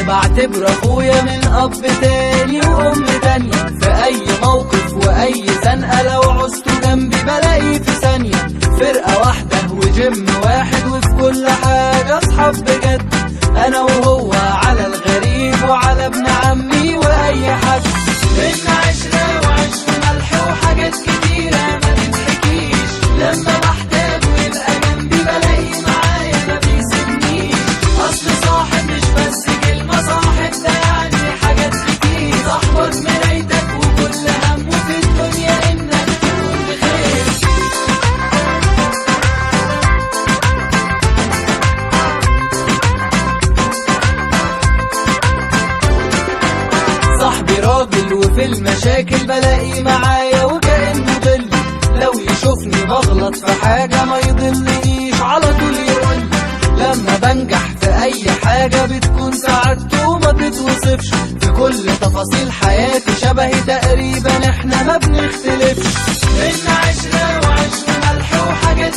بعتبر اخويا من اب تاني وام تانية، في اي موقف واي زنقة لو عوزته جنبي بلاقيه في ثانية. فرقة واحدة وجيم واحد وفي كل حاجة اصحاب بجد، انا وهو على الغريب وعلى ابن عمي واي حد. بينا عشرة وعيش وملح وحاجات كتيرة ما تتحكيش، لما بحتاج ويبقى جنبي بلاقيه معايا ما بيسيبنيش. اصل صاحب مش بس كلمة، صاحب ده يعني حاجات كتير. صاحبك مرايتك وكل همه في الدنيا انك تكون بخير. صاحبي راجل وفي المشاكل بلاقي معايا وكأنه ظل، لو يشوفني بغلط في حاجة ما يضلنيش على طول يقول. لما بنجح في اي حاجة بتكون سعادته ما تتوصفش، في كل تفاصيل حياتي شبهي تقريبا احنا ما بنختلفش. بينا عشرة وعيش وملح وحاجات